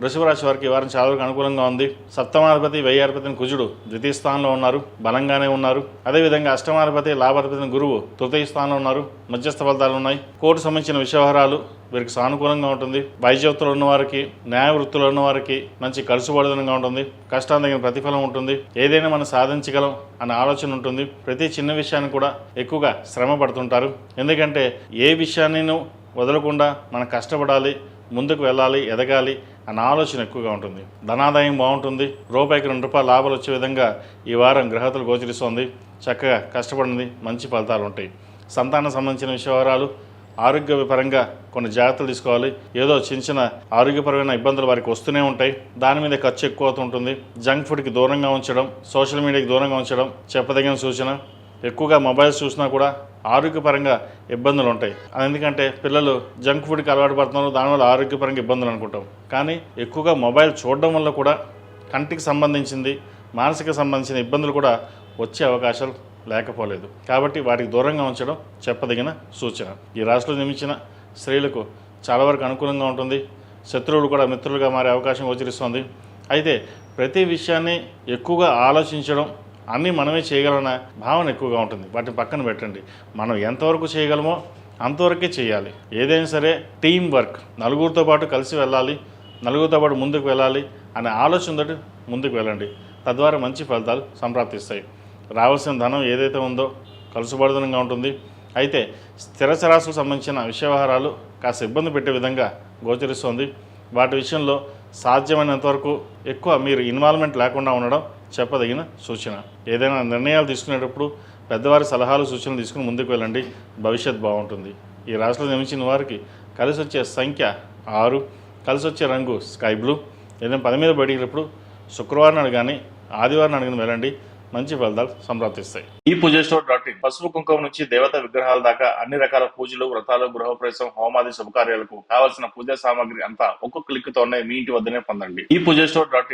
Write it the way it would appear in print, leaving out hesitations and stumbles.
వృషభ రాశి వారికి ఈ వారం చాలా వరకు అనుకూలంగా ఉంది. సప్తమాధిపతి వ్యయాధిపతిని కుజుడు ద్వితీయ స్థానంలో ఉన్నారు, బలంగానే ఉన్నారు. అదేవిధంగా అష్టమాధిపతి లాభాధిపతిని గురువు తృతీయ స్థానంలో ఉన్నారు, మధ్యస్థ ఫలితాలు ఉన్నాయి. కోర్టు సంబంధించిన వ్యవహారాలు వీరికి సానుకూలంగా ఉంటుంది. వైద్యోత్తులు ఉన్న వారికి, న్యాయ వృత్తులు ఉన్న వారికి మంచి కలుసుబడుదనంగా ఉంటుంది. కష్టానికి తగిన ప్రతిఫలం ఉంటుంది. ఏదైనా మనం సాధించగలం అనే ఆలోచన ఉంటుంది. ప్రతి చిన్న విషయాన్ని కూడా ఎక్కువగా శ్రమ పడుతుంటారు. ఎందుకంటే ఏ విషయాన్ని వదలకుండా మనం కష్టపడాలి, ముందుకు వెళ్ళాలి, ఎదగాలి అన్న ఆలోచన ఎక్కువగా ఉంటుంది. ధనాదాయం బాగుంటుంది. రూపాయికి 2 రూపాయల లాభాలు వచ్చే విధంగా ఈ వారం గ్రహతులు గోచరిస్తోంది. చక్కగా కష్టపడింది, మంచి ఫలితాలు ఉంటాయి. సంతానం సంబంధించిన వ్యవహారాలు, ఆరోగ్యపరంగా కొన్ని జాగ్రత్తలు తీసుకోవాలి. ఏదో చిన్న ఆరోగ్యపరమైన ఇబ్బందులు వారికి వస్తూనే ఉంటాయి. దాని మీద ఖర్చు ఎక్కువ అవుతుంటుంది. జంక్ ఫుడ్కి దూరంగా ఉంచడం, సోషల్ మీడియాకి దూరంగా ఉంచడం చెప్పదగిన సూచన. ఎక్కువగా మొబైల్స్ చూసినా కూడా ఆరోగ్యపరంగా ఇబ్బందులు ఉంటాయి. ఎందుకంటే పిల్లలు జంక్ ఫుడ్కి అలవాటు పడుతున్నారు, దానివల్ల ఆరోగ్యపరంగా ఇబ్బందులు అనుకుంటాం. కానీ ఎక్కువగా మొబైల్ చూడడం వల్ల కూడా కంటికి సంబంధించింది, మానసిక సంబంధించిన ఇబ్బందులు కూడా వచ్చే అవకాశాలు లేకపోలేదు. కాబట్టి వాటికి దూరంగా ఉంచడం చెప్పదగిన సూచన. ఈ రాశిలో జన్మించిన స్త్రీలకు చాలా వరకు అనుకూలంగా ఉంటుంది. శత్రువులు కూడా మిత్రులుగా మారే అవకాశం గోచరిస్తుంది. అయితే ప్రతి విషయాన్ని ఎక్కువగా ఆలోచించడం, అన్నీ మనమే చేయగలన భావన ఎక్కువగా ఉంటుంది. వాటిని పక్కన పెట్టండి. మనం ఎంతవరకు చేయగలమో అంతవరకే చేయాలి. ఏదైనా సరే టీం వర్క్, నలుగురితో పాటు కలిసి వెళ్ళాలి, నలుగురితో పాటు ముందుకు వెళ్ళాలి అనే ఆలోచనతో ముందుకు వెళ్ళండి. తద్వారా మంచి ఫలితాలు సంప్రాప్తిస్తాయి. రావాల్సిన ధనం ఏదైతే ఉందో కలుసుబడుదనంగా ఉంటుంది. అయితే స్థిర చరాస్తులకు సంబంధించిన వ్యవహారాలు కాస్త ఇబ్బంది పెట్టే విధంగా గోచరిస్తుంది. వాటి విషయంలో సాధ్యమైనంతవరకు ఎక్కువ మీరు ఇన్వాల్వ్మెంట్ లేకుండా ఉండడం చెప్పదగిన సూచన. ఏదైనా నిర్ణయాలు తీసుకునేటప్పుడు పెద్దవారి సలహాలు, సూచనలు తీసుకుని ముందుకు వెళ్ళండి. భవిష్యత్ బాగుంటుంది. ఈ రాశిలో జన్మించిన వారికి కలిసి వచ్చే సంఖ్య 6, కలిసి వచ్చే రంగు స్కై బ్లూ. ఏదైనా పని మీద బయటికి శుక్రవారం నాడు కానీ ఆదివారం నాడు కానీ వెళ్ళండి. మంచి ఫలితాలు సంప్రాప్తిస్తాయి. ఈ పూజస్టోర్.in పసుపు కుంకుమ నుంచి దేవత విగ్రహాల దాకా అన్ని రకాల పూజలు, వ్రతాలు, గృహప్రవేశం, హోమాది శుభకార్యాలకు కావలసిన పూజా సామాగ్రి అంతా ఒక్కొక్క క్లిక్ తోనే మీ ఇంటి వద్దనే పొందండి. ఈ పూజస్టోర్.in